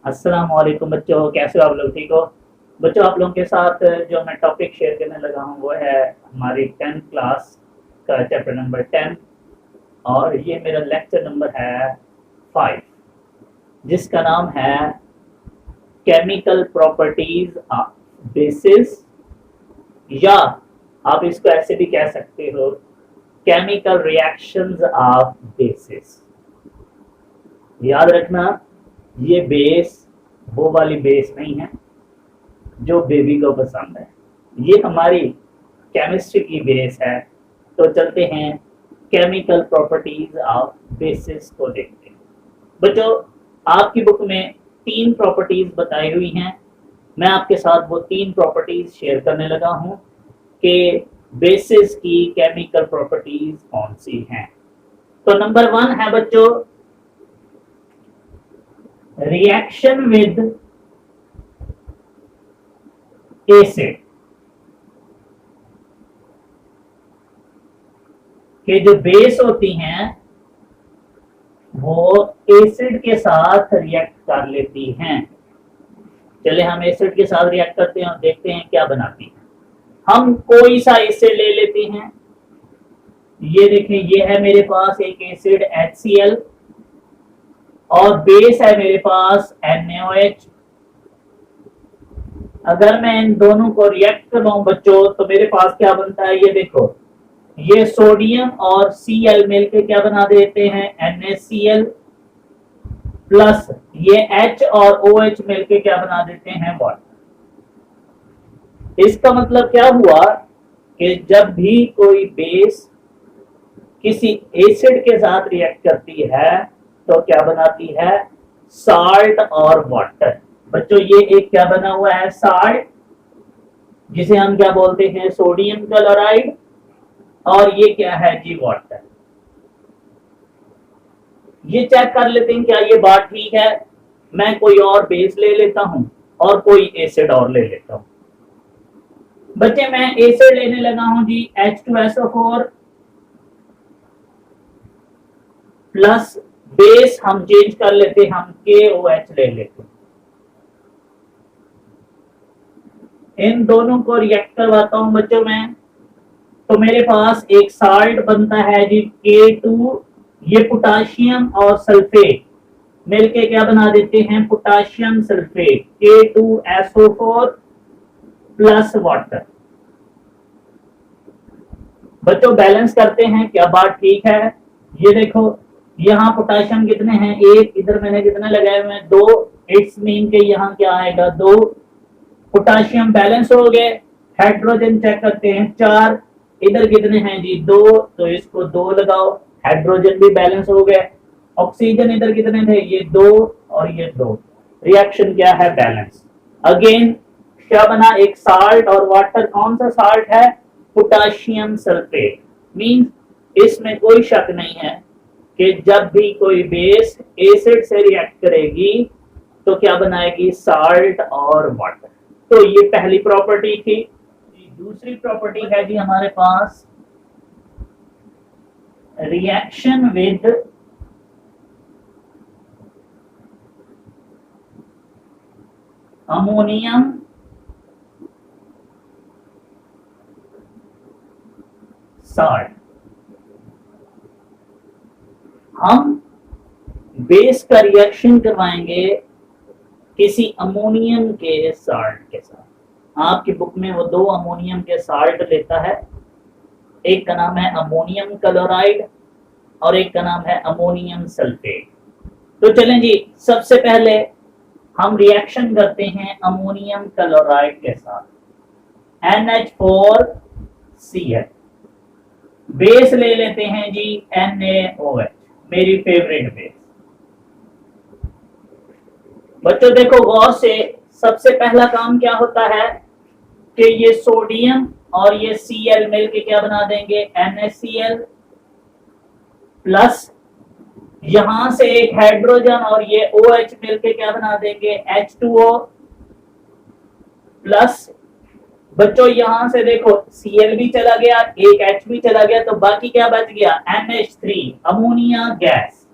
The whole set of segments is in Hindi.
अस्सलाम वालेकुम बच्चों, कैसे हो आप लोग? ठीक हो बच्चों? आप लोगों के साथ जो मैं टॉपिक शेयर करने लगा हूँ वो है हमारी 10th क्लास का चैप्टर नंबर 10 और ये मेरा लेक्चर नंबर है 5 जिसका नाम है केमिकल प्रॉपर्टीज ऑफ बेसिस, या आप इसको ऐसे भी कह सकते हो केमिकल रिएक्शंस ऑफ बेसिस। याद रखना, ये बेस वो वाली बेस नहीं है जो बेबी को पसंद है, ये हमारी केमिस्ट्री की बेस है। तो चलते हैं केमिकल प्रॉपर्टीज ऑफ बेसिस को देखते हैं। बच्चों, आपकी बुक में 3 प्रॉपर्टीज बताई हुई हैं। मैं आपके साथ वो 3 प्रॉपर्टीज शेयर करने लगा हूं कि बेसिस की केमिकल प्रॉपर्टीज कौन सी हैं। तो नंबर 1 है बच्चों, रिएक्शन विद एसिड। कि जो बेस होती हैं वो एसिड के साथ रिएक्ट कर लेती हैं। चले हम एसिड के साथ रिएक्ट करते हैं और देखते हैं क्या बनाती हैं। हम कोई सा एसिड ले लेते हैं। ये देखें, ये है मेरे पास एक एसिड HCl और बेस है मेरे पास NaOH। अगर मैं इन दोनों को रिएक्ट करवाऊं बच्चों तो मेरे पास क्या बनता है, ये देखो, ये सोडियम और Cl मिलकर क्या बना देते हैं, NaCl, प्लस ये H और OH मिलकर क्या बना देते हैं, वाटर। इसका मतलब क्या हुआ कि जब भी कोई बेस किसी एसिड के साथ रिएक्ट करती है तो क्या बनाती है, साल्ट और वाटर। बच्चों, ये एक क्या बना हुआ है, साल्ट, जिसे हम क्या बोलते हैं, सोडियम क्लोराइड, और ये क्या है जी, वाटर। ये चेक कर लेते हैं क्या ये बात ठीक है। मैं कोई और बेस ले लेता हूं और कोई एसिड और ले लेता हूं। बच्चे, मैं एसिड लेने लगा हूं जी H2SO4 प्लस बेस हम चेंज कर लेते हैं, हम KOH ले लेते हैं। इन दोनों को रिएक्ट करवाता हूं बच्चों मैं, तो मेरे पास एक साल्ट बनता है जी K2। ये पोटाशियम और सल्फेट मिलके क्या बना देते हैं, potassium sulphate, K2SO4 plus water. बच्चों, बैलेंस करते हैं, क्या बात ठीक है। ये देखो, यहाँ पोटाशियम कितने हैं, 1, इधर मैंने कितने लगाए हुए हैं, 2। इट्स मीन के यहाँ क्या आएगा, 2। पोटाशियम बैलेंस हो गए। हाइड्रोजन चेक करते हैं, 4। इधर कितने हैं जी, 2, तो इसको 2 लगाओ, हाइड्रोजन भी बैलेंस हो गए। ऑक्सीजन इधर कितने थे, ये 2 और ये 2। रिएक्शन क्या है, बैलेंस। अगेन क्या बना, एक साल्ट और वाटर। कौन सा साल्ट है, पोटाशियम सल्फेट। मींस इसमें कोई शक नहीं है कि जब भी कोई बेस एसिड से रिएक्ट करेगी तो क्या बनाएगी, साल्ट और वाटर। तो ये पहली प्रॉपर्टी थी। दूसरी प्रॉपर्टी है जी हमारे पास, रिएक्शन विद अमोनियम साल्ट। हम बेस का रिएक्शन करवाएंगे किसी अमोनियम के साल्ट के साथ। आपकी बुक में वो 2 अमोनियम के साल्ट लेता है, एक का नाम है अमोनियम क्लोराइड और एक का नाम है अमोनियम सल्फेट। तो चलें जी, सबसे पहले हम रिएक्शन करते हैं अमोनियम क्लोराइड के साथ, NH4Cl। बेस ले लेते हैं जी NaOH, मेरी फेवरेट बेस। बच्चों देखो गौर से, सबसे पहला काम क्या होता है कि ये सोडियम और ये Cl मिलके क्या बना देंगे, NaCl, प्लस यहां से एक हाइड्रोजन और ये OH मिलके क्या बना देंगे, H2O, प्लस बच्चों यहां से देखो Cl भी चला गया, एक H भी चला गया, तो बाकी क्या बच गया, NH3, अमोनिया गैस।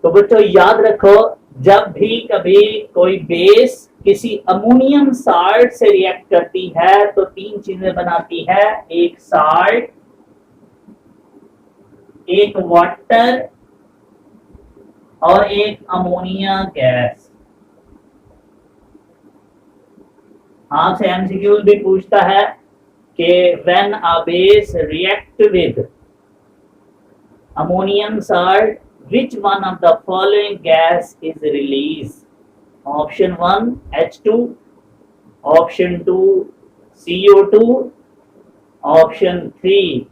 तो बच्चों याद रखो, जब भी कभी कोई बेस किसी अमोनियम साल्ट से रिएक्ट करती है तो तीन चीजें बनाती है, एक साल्ट, एक वाटर और एक अमोनिया गैस। आपसे एमसीक्यू भी पूछता है कि when a base react with ammonium salt, which one of the following gas is released? Option 1 H2, option 2 CO2, option 3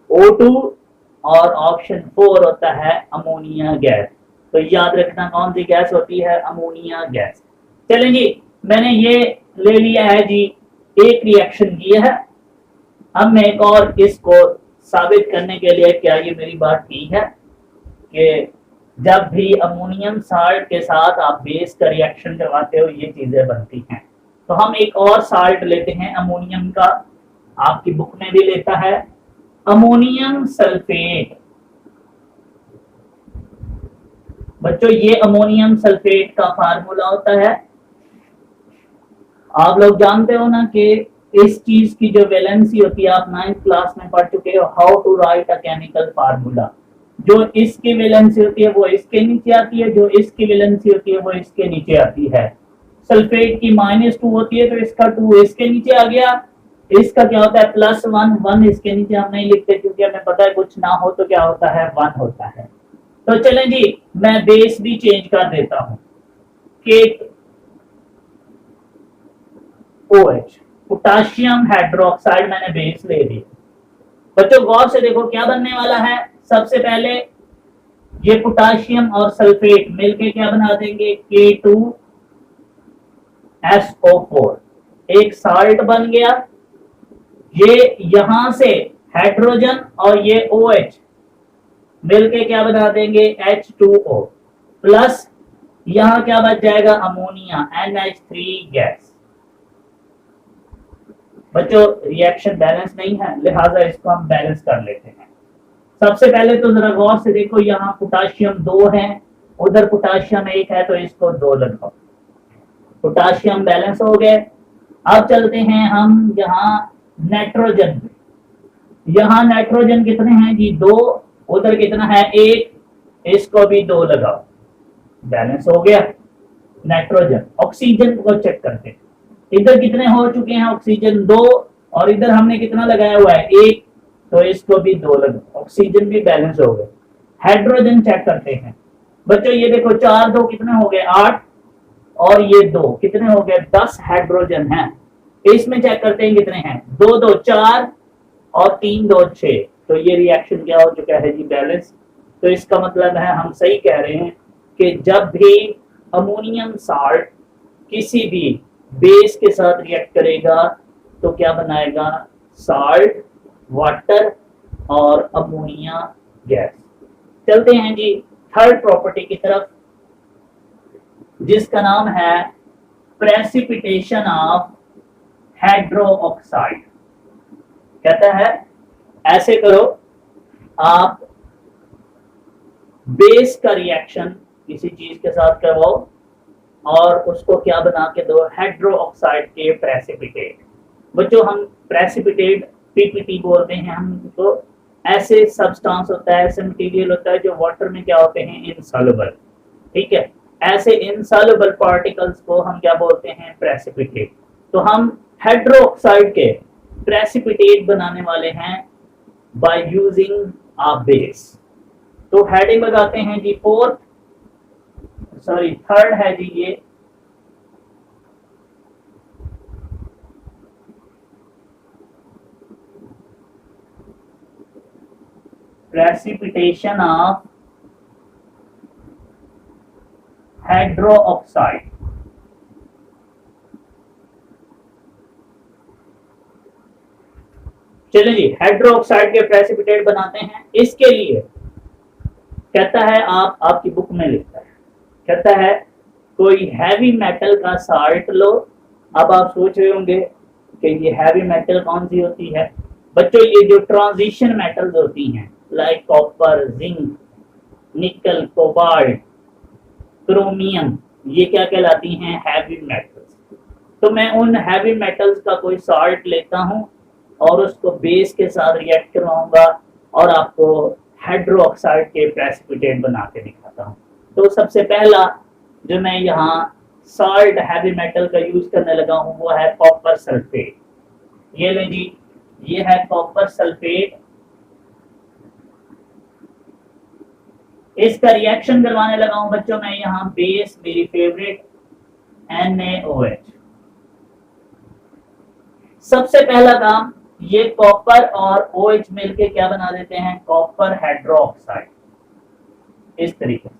O2 और ऑप्शन 4 होता है अमोनिया गैस। तो याद रखना कौन सी गैस होती है, अमोनिया गैस। चलें जी, मैंने ये ले लिया है जी, एक रिएक्शन किया है। अब मैं एक और इसको साबित करने के लिए, क्या ये मेरी बात ठीक है कि जब भी अमोनियम साल्ट के साथ आप बेस का रिएक्शन करवाते हो ये चीजें बनती हैं। तो हम एक और साल्ट लेते हैं अमोनियम का, आपकी बुक में भी लेता है अमोनियम सल्फेट। बच्चों ये अमोनियम सल्फेट का फार्मूला होता है, आप लोग जानते हो ना कि इस चीज की जो वैलेंसी होती है, आप 9th क्लास में पढ़ चुके हो, how to write a chemical formula. जो इसकी वैलेंसी होती है वो इसके नीचे आती है, जो इसकी वैलेंसी होती है वो इसके नीचे आती है। सल्फेट की -2 होती है तो इसका 2 इसके नीचे आ गया, इसका क्या होता है +1, 1 इसके नीचे हम नहीं लिखते क्योंकि हमें पता है कुछ ना हो तो क्या होता है 1 होता है। तो चलें जी, मैं बेस भी चेंज कर देता हूं कि OH पोटाशियम हाइड्रोक्साइड मैंने बेस ले लिया। बच्चों गौर से देखो क्या बनने वाला है, सबसे पहले ये पोटाशियम और सल्फेट मिलके क्या बना देंगे K2SO4, एक साल्ट बन गया। ये यहां से हाइड्रोजन और ये OH मिलके क्या बना देंगे H2O प्लस, यहां क्या बच जाएगा अमोनिया NH3 गैस। बच्चों रिएक्शन बैलेंस नहीं है, लिहाजा इसको हम बैलेंस कर लेते हैं। सबसे पहले तो जरा गौर से देखो, यहाँ पोटाशियम 2 है, उधर पोटाशियम 1 है, तो इसको 2 लगाओ, पोटाशियम बैलेंस हो गए। अब चलते हैं हम यहाँ नाइट्रोजन, यहाँ नाइट्रोजन कितने हैं जी 2, उधर कितना है 1, इसको भी 2 लगाओ, बैलेंस हो गया नाइट्रोजन। ऑक्सीजन को चेक करते हैं, इधर कितने हो चुके हैं ऑक्सीजन 2 और इधर हमने कितना लगाया हुआ है 1, तो इसको भी 2 लगाओ, ऑक्सीजन भी बैलेंस हो गए। हाइड्रोजन चेक करते हैं बच्चों, ये देखो 4 2 कितने हो गए 8 और ये 2 कितने हो गए 10 हाइड्रोजन हैं। इसमें चेक करते हैं कितने हैं 2 2 4 और 3 2 6, तो ये रिएक्शन क्या हो चुका है जी बैलेंस। तो इसका मतलब है हम सही कह रहे हैं कि जब भी अमोनियम साल्ट किसी भी बेस के साथ रिएक्ट करेगा तो क्या बनाएगा साल्ट, वाटर और अमोनिया गैस। चलते हैं जी थर्ड प्रॉपर्टी की तरफ, जिसका नाम है प्रेसिपिटेशन ऑफ हाइड्रोक्साइड। कहता है ऐसे करो, आप बेस का रिएक्शन किसी चीज के साथ करवाओ और उसको क्या बना के दो हाइड्रोक्साइड के प्रेसिपिटेट। बच्चों हम प्रेसिपिटेट पीपीटी बोलते हैं, हम तो ऐसे सब्सटेंस होता है, ऐसे मटेरियल होता है जो वाटर में क्या होते हैं इनसॉल्युबल, ठीक है, ऐसे इनसॉल्युबल पार्टिकल्स को हम क्या बोलते हैं प्रेसिपिटेट। तो हम हाइड्रोक्साइड के प्रेसिपिटेट बनाने वाले हैं बाय यूजिंग अ बेस। तो हेडिंग लगाते हैं जी थर्ड है जी ये प्रेसिपिटेशन ऑफ हाइड्रोक्साइड। चलिए जी हाइड्रोक्साइड के प्रेसिपिटेट बनाते हैं। इसके लिए कहता है आपकी बुक में लिखता है, कहता है कोई हैवी मेटल का साल्ट लो। अब आप सोच रहे होंगे कि ये हैवी मेटल कौन सी होती है। बच्चों ये जो ट्रांजिशन मेटल्स होती हैं लाइक कॉपर, जिंक, निकल, कोबाल्ट, क्रोमियम, ये क्या कहलाती हैं? Heavy metals. तो मैं उन हैवी मेटल्स का कोई सॉल्ट लेता हूँ और उसको बेस के साथ रिएक्ट करवाऊंगा और आपको हाइड्रोक्साइड के प्रेसिपिटेट बना के दिखाता हूँ। तो सबसे पहला जो मैं यहाँ सॉल्ट हैवी मेटल का यूज करने लगा हूँ वो है कॉपर सल्फेट। ये ले जी, ये है कॉपर सल्फेट। इसका रिएक्शन करवाने लगा हूं बच्चों मैं यहाँ बेस, मेरी फेवरेट NaOH। सबसे पहला काम, ये कॉपर और OH मिलके क्या बना देते हैं? Copper hydroxide. इस तरीके से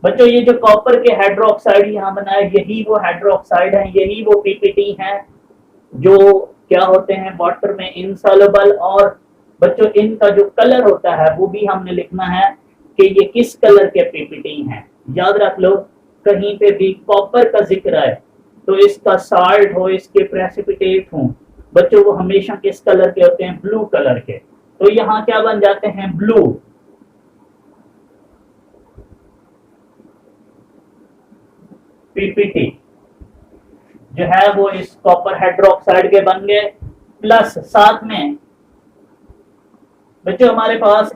बच्चों ये जो कॉपर के हाइड्रोक्साइड यहाँ बनाए, यही वो हाइड्रोक्साइड है, यही वो पीपीटी है जो क्या होते हैं वाटर में इनसॉल्युबल। और बच्चों इनका जो कलर होता है वो भी हमने लिखना है कि ये किस कलर के पीपीटी हैं। याद रख लो, कहीं पे भी कॉपर का जिक्र है तो इसका साल्ट हो, इसके प्रेसिपिटेट हो बच्चों, वो हमेशा किस कलर के होते हैं? ब्लू कलर के। तो यहाँ क्या बन जाते हैं? ब्लू। पीपीटी जो है वो इस कॉपर हाइड्रोक्साइड के बन गए। प्लस साथ में बच्चों हमारे पास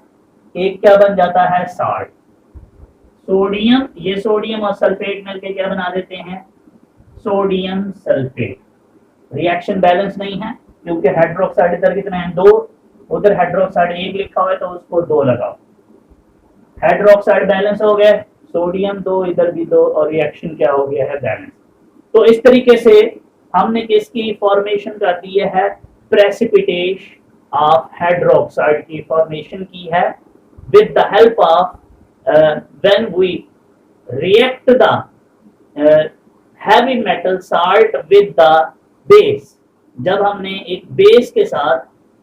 एक क्या बन जाता है? Salt, sodium. ये सोडियम और सल्फेट मिलकर क्या बना देते हैं? Sodium sulphate. रिएक्शन बैलेंस नहीं है क्योंकि हाइड्रोक्साइड इधर कितने हैं? 2, उधर हाइड्रोक्साइड 1 लिखा हुआ है तो उसको 2 लगाओ। हाइड्रोक्साइड बैलेंस हो गए, सोडियम 2, इधर भी 2, और रिएक्शन क्या हो गया है? बैलेंस। तो इस तरीके से हमने किसकी फॉर्मेशन कर दी है? प्रेसिपिटेशन ऑफ हाइड्रोक्साइड की फॉर्मेशन की है with the help of when we react the heavy metal salt with the base. जब हमने एक बेस के साथ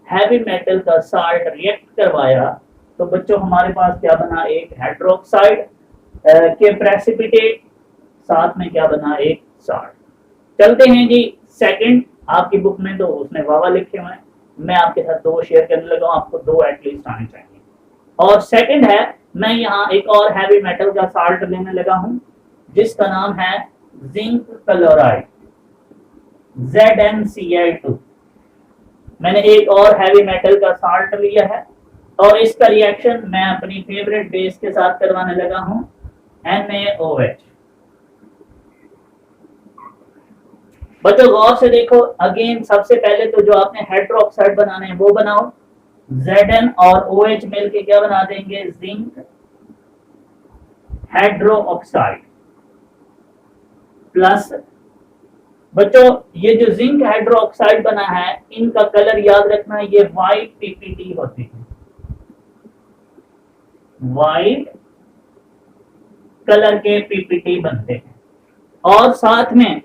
हैवी मेटल का साल्ट रिएक्ट करवाया तो बच्चों हमारे पास क्या बना? एक हाइड्रोक्साइड के प्रेसिपिटेट, साथ में क्या बना? एक साल्ट। चलते हैं जी सेकंड। आपकी बुक में तो उसमें वावा लिखे हुए हैं, मैं आपके साथ 2 शेयर करने लगा हूं, आपको 2 एटलीस्ट आने चाहिए। और सेकंड है, मैं यहाँ एक और हैवी मेटल का साल्ट लेने लगा हूं जिसका नाम है जिंक क्लोराइड, ZnCl2। मैंने एक और हैवी मेटल का साल्ट लिया है और इसका रिएक्शन मैं अपनी फेवरेट बेस के साथ करवाने लगा हूं, NaOH। बच्चों गौर से देखो, अगेन सबसे पहले तो जो आपने हाइड्रोक्साइड बनाने हैं वो बनाओ। Zn और OH मिलके क्या बना देंगे? Zinc hydroxide. प्लस बच्चों ये जो जिंक हाइड्रोक्साइड बना है इनका कलर याद रखना, ये व्हाइट पीपीटी होती है, व्हाइट कलर के पीपीटी बनते हैं। और साथ में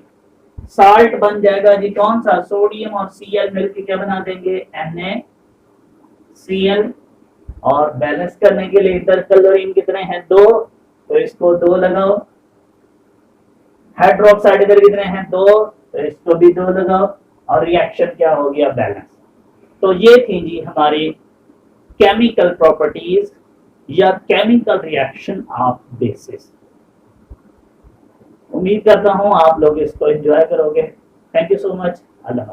साल्ट बन जाएगा जी कौन सा? सोडियम और Cl मिलकर क्या बना देंगे? NaCl। और बैलेंस करने के लिए इधर क्लोरीन कितने हैं? 2, तो इसको 2 लगाओ। हाइड्रोक्साइड इधर कितने हैं? 2, तो इसको भी 2 लगाओ। और रिएक्शन क्या हो गया? बैलेंस। तो ये थी जी हमारी केमिकल प्रॉपर्टीज या केमिकल रिएक्शन ऑफ बेसिस। उम्मीद करता हूं आप लोग इसको एंजॉय करोगे। Thank you so much. Allah.